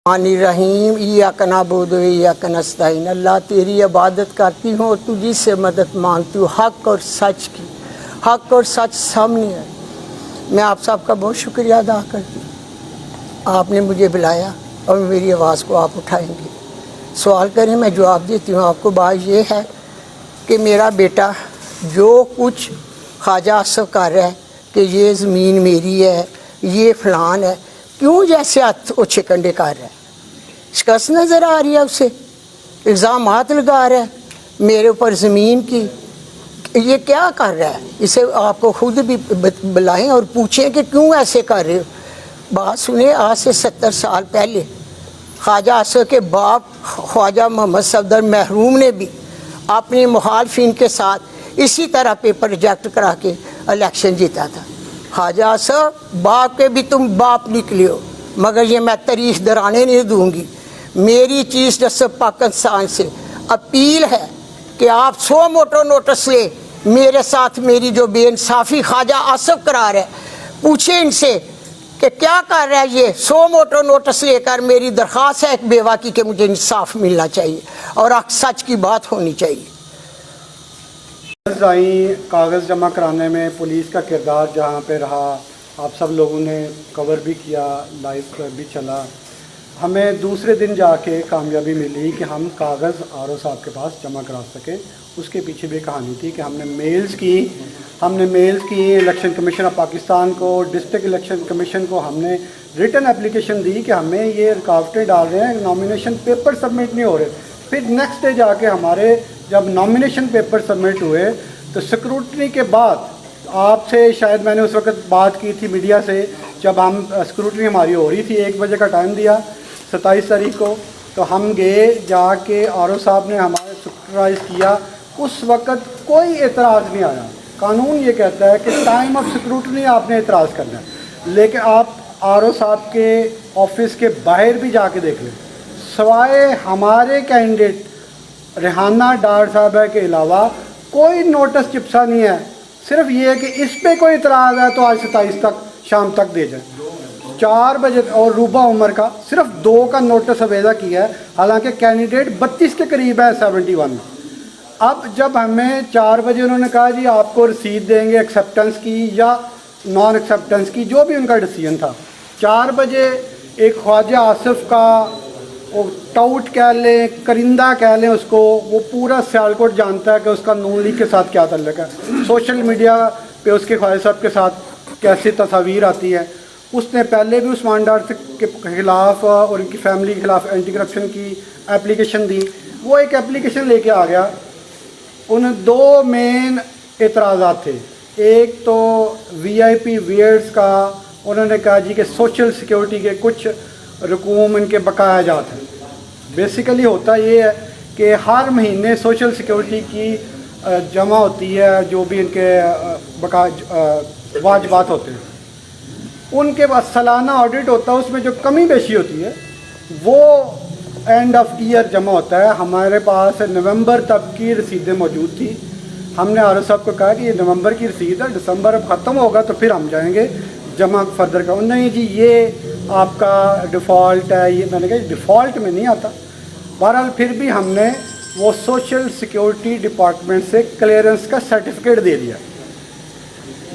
रहीम इय्याका नअबुदु व इय्याका नस्तईन। अल्लाह तेरी इबादत करती हूँ और तुझी से मदद मांगती हूँ हक़ और सच की। हक़ और सच सामने है। मैं आप सबका बहुत शुक्रिया अदा करती हूँ। आपने मुझे बुलाया और मेरी आवाज़ को आप उठाएंगे। सवाल करें मैं जवाब देती हूँ आपको। बात ये है कि मेरा बेटा जो कुछ ख्वाजा आसफ कर रहा है कि ये ज़मीन मेरी है, ये फ़लान है, क्यों जैसे हाथ ओछे कंडे कर रहा है। शिकस्त नज़र आ रही है उसे, इल्ज़ामात लगा रहा है मेरे ऊपर ज़मीन की। ये क्या कर रहा है? इसे आपको खुद भी बुलाएं और पूछें कि क्यों ऐसे कर रहे हो। बात सुने, आज से 70 साल पहले ख्वाजा आसफ के बाप ख्वाजा मोहम्मद सफदर महरूम ने भी अपने मुखालफिन के साथ इसी तरह पेपर रिजेक्ट करा के इलेक्शन जीता था। ख्वाजा आसफ, बाप के भी तुम बाप निकले हो, मगर ये मैं तारीख दराने नहीं दूंगी। मेरी चीफ जस्टिस पाकिस्तान से अपील है कि आप 100 मोटो नोटिस ले मेरे साथ मेरी जो बेइंसाफ़ी ख्वाजा आसफ करा रहा है, पूछे इनसे कि क्या कर रहा है ये। 100 मोटो नोटिस लेकर मेरी दरख्वास्त है एक बेवा की कि मुझे इंसाफ मिलना चाहिए और सच की बात होनी चाहिए। कागज़ जमा कराने में पुलिस का किरदार जहाँ पे रहा, आप सब लोगों ने कवर भी किया, लाइव भी चला। हमें दूसरे दिन जाके कामयाबी मिली कि हम कागज़ आरओ साहब के पास जमा करा सकें। उसके पीछे भी कहानी थी कि हमने मेल्स की इलेक्शन कमीशन ऑफ पाकिस्तान को, डिस्ट्रिक्ट इलेक्शन कमीशन को हमने रिटन एप्लीकेशन दी कि हमें ये रुकावटें डाल रहे हैं, नॉमिनेशन पेपर सबमिट नहीं हो रहे। फिर नेक्स्ट डे जाके हमारे जब नॉमिनेशन पेपर सबमिट हुए तो स्क्रूटनी के बाद, आपसे शायद मैंने उस वक्त बात की थी मीडिया से, जब हम स्क्रूटनी हमारी हो रही थी, 1 बजे का टाइम दिया 27 तारीख को, तो हम गए जाके आरओ साहब ने हमारे स्क्रूटनाइज किया। उस वक्त कोई एतराज़ नहीं आया। कानून ये कहता है कि टाइम ऑफ स्क्रूटनी आपने एतराज़ करना है, लेकिन आप आरओ साहब के ऑफिस के बाहर भी जाके देख लें, सवाए हमारे कैंडिडेट रेहाना डार साहब के अलावा कोई नोटिस चिपसा नहीं है। सिर्फ ये है कि इस पे कोई इतराज़ है तो आज 27 तक शाम तक दे जाए। 4 बजे और रूबा उमर का सिर्फ 2 का नोटिस अवेदा किया है, हालांकि कैंडिडेट 32 के करीब है 71। अब जब हमें 4 बजे उन्होंने कहा जी आपको रसीद देंगे एक्सेप्टेंस की या नॉन एक्सेप्टेंस की, जो भी उनका डिसीजन था। 4 बजे एक ख्वाजा आसफ का वो टाउट कह लें, करिंदा कह लें उसको, वो पूरा सियालकोट जानता है कि उसका नून लीग के साथ क्या ताल्लुक है। सोशल मीडिया पे उसके ख्वाजा साहब के साथ कैसी तस्वीर आती है। उसने पहले भी उस्मान डार के ख़िलाफ़ और उनकी फैमिली के ख़िलाफ़ एंटी करप्शन की एप्लीकेशन दी। वो एक एप्लीकेशन लेके आ गया। उन 2 मेन एतराज़ात थे। एक तो वीआईपी वेयर्स का, उन्होंने कहा जी कि सोशल सिक्योरिटी के कुछ रकूम इनके बकाया जात हैं। बेसिकली होता ये है कि हर महीने सोशल सिक्योरिटी की जमा होती है, जो भी इनके वाजबात होते हैं, उनके बाद सालाना ऑडिट होता है, उसमें जो कमी बेशी होती है वो एंड ऑफ ईयर जमा होता है। हमारे पास नवंबर तक की रसीदें मौजूद थी। हमने आरओ साहब को कहा कि ये नवंबर की रसीद है, दिसंबर अब ख़त्म होगा तो फिर हम जाएंगे जमा फर्दर का। नहीं जी ये आपका डिफ़ॉल्ट है। ये मैंने कहा डिफ़ॉल्ट में नहीं आता। बहरहाल फिर भी हमने वो सोशल सिक्योरिटी डिपार्टमेंट से क्लियरेंस का सर्टिफिकेट दे दिया।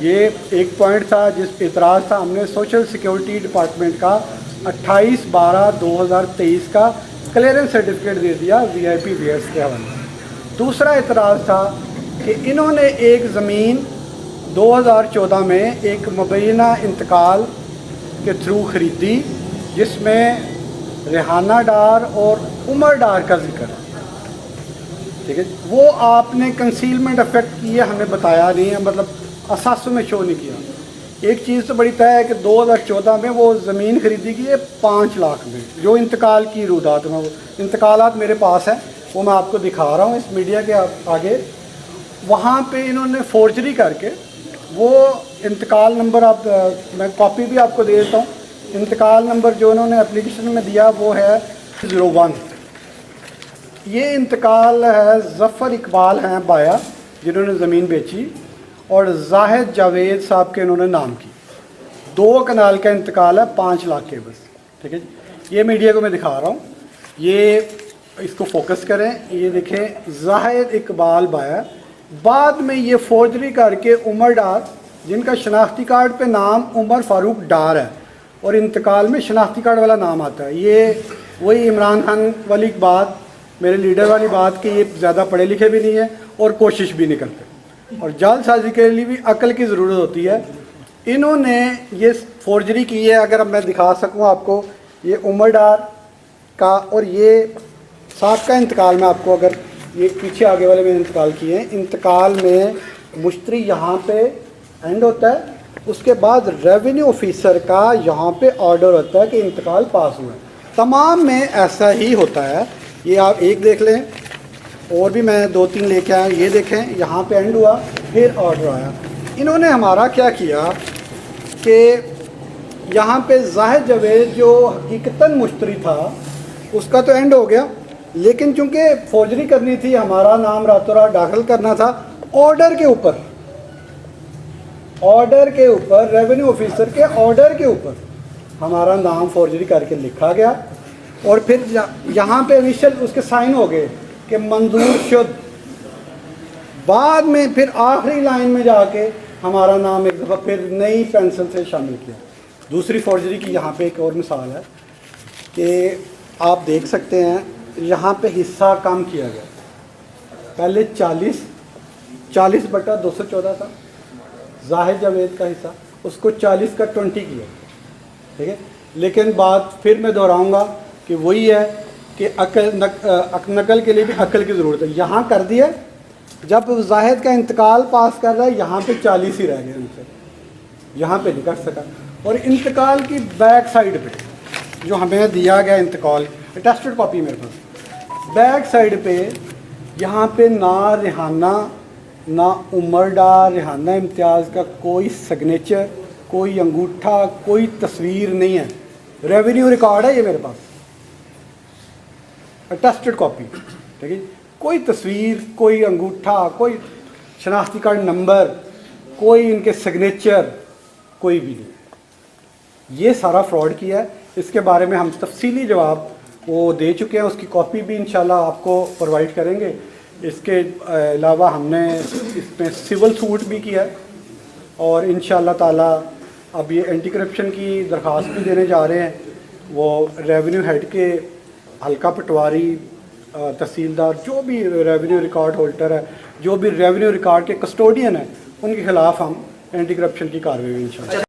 ये एक पॉइंट था जिस एतराज़ था। हमने सोशल सिक्योरिटी डिपार्टमेंट का 28/12/2023 का क्लियरेंस सर्टिफिकेट दे दिया वीआईपी वेयर्स के हवाले। दूसरा एतराज़ था कि इन्होंने एक ज़मीन 2014 में एक मुबैना इंतकाल के थ्रू ख़रीदी, जिसमें रेहाना डार और उमर डार का जिक्र है। ठीक है, वो आपने कंसीलमेंट इफेक्ट की है, हमें बताया नहीं है, मतलब असासों में शो नहीं किया। एक चीज़ तो बड़ी तय है कि 2014 में वो ज़मीन खरीदी की है 5 लाख में, जो इंतकाल की रुदात में, वो इंतकालात मेरे पास है, वो मैं आपको दिखा रहा हूँ इस मीडिया के आगे। वहाँ पे इन्होंने फोर्जरी करके वो इंतकाल नंबर, आप मैं कॉपी भी आपको दे देता हूँ। इंतकाल नंबर जो उन्होंने एप्लीकेशन में दिया वो है 01। ये इंतकाल है ज़फ़र इकबाल हैं बाया, जिन्होंने ज़मीन बेची, और जाहिद जावेद साहब के इन्होंने नाम की। 2 कनाल का इंतकाल है 5 लाख के बस। ठीक है जी। ये मीडिया को मैं दिखा रहा हूँ, ये इसको फोकस करें, ये देखें जाहिद इकबाल बाया, बाद में ये फोर्जरी करके उमर डार, जिनका शनाख्ती कार्ड पे नाम उमर फारूक डार है और इंतकाल में शनाख्ती कार्ड वाला नाम आता है। ये वही इमरान खान वाली बात, मेरे लीडर वाली बात कि ये ज़्यादा पढ़े लिखे भी नहीं है और कोशिश भी नहीं करते, और जालसाजी के लिए भी अकल की ज़रूरत होती है। इन्होंने ये फोर्जरी की है, अगर अब मैं दिखा सकूँ आपको, ये उमर डार का और ये साहब का इंतकाल में आपको, अगर ये पीछे आगे वाले में इंतकाल किए हैं, इंतकाल में मुश्तरी यहाँ पे एंड होता है, उसके बाद रेवेन्यू ऑफिसर का यहाँ पे ऑर्डर होता है कि इंतकाल पास हुआ है। तमाम में ऐसा ही होता है। ये आप एक देख लें, और भी मैं 2-3 लेके आया, ये देखें यहाँ पे एंड हुआ, फिर ऑर्डर आया। इन्होंने हमारा क्या किया कि यहाँ पे जाहिद जावेद जो हकीकतन मुश्तरी था उसका तो एंड हो गया, लेकिन चूंकि फौजरी करनी थी, हमारा नाम रातों रात दाखिल करना था, ऑर्डर के ऊपर, रेवेन्यू ऑफिसर के ऑर्डर के ऊपर हमारा नाम फौजरी करके लिखा गया, और फिर यहाँ पे इनिशियल उसके साइन हो गए कि मंजूर शुद। बाद में फिर आखिरी लाइन में जाके हमारा नाम एक दफ़ा फिर नई पेंसिल से शामिल किया। दूसरी फौजरी की यहाँ पे एक और मिसाल है कि आप देख सकते हैं, यहाँ पे हिस्सा कम किया गया। पहले 40/214 था जाहिद जावेद का हिस्सा, उसको 40 का 20 किया, ठीक है। लेकिन बात फिर मैं दोहराऊंगा कि वही है कि नकल के लिए भी अकल की ज़रूरत है। यहाँ कर दिया, जब जाहिद का इंतकाल पास कर रहा है, यहाँ पे 40 ही रह गए उनसे, यहाँ पे नहीं कर सका। और इंतकाल की बैक साइड पे जो हमें दिया गया इंतकाल अटेस्टेड कॉपी मेरे पास, बैक साइड पे यहाँ पे ना रिहाना, ना उमर डार, रिहाना इम्तियाज़ का कोई सिग्नेचर, कोई अंगूठा, कोई तस्वीर नहीं है। रेवेन्यू रिकॉर्ड है ये मेरे पास, अटेस्टेड कॉपी, ठीक है। कोई तस्वीर, कोई अंगूठा, कोई शनाख्ती कार्ड नंबर, कोई इनके सिग्नेचर, कोई भी नहीं। ये सारा फ्रॉड किया है। इसके बारे में हम तफसीली जवाब वो दे चुके हैं, उसकी कॉपी भी इंशाल्लाह आपको प्रोवाइड करेंगे। इसके अलावा हमने इसमें सिविल सूट भी किया है, और इंशाल्लाह ताला अब ये एंटी करप्शन की दरख्वास्त भी देने जा रहे हैं। वो रेवेन्यू हेड के हल्का पटवारी, तहसीलदार, जो भी रेवेन्यू रिकॉर्ड होल्डर है, जो भी रेवेन्यू रिकॉर्ड के कस्टोडियन है, उनके खिलाफ हम एंटी करप्शन की कार्रवाई इंशाल्लाह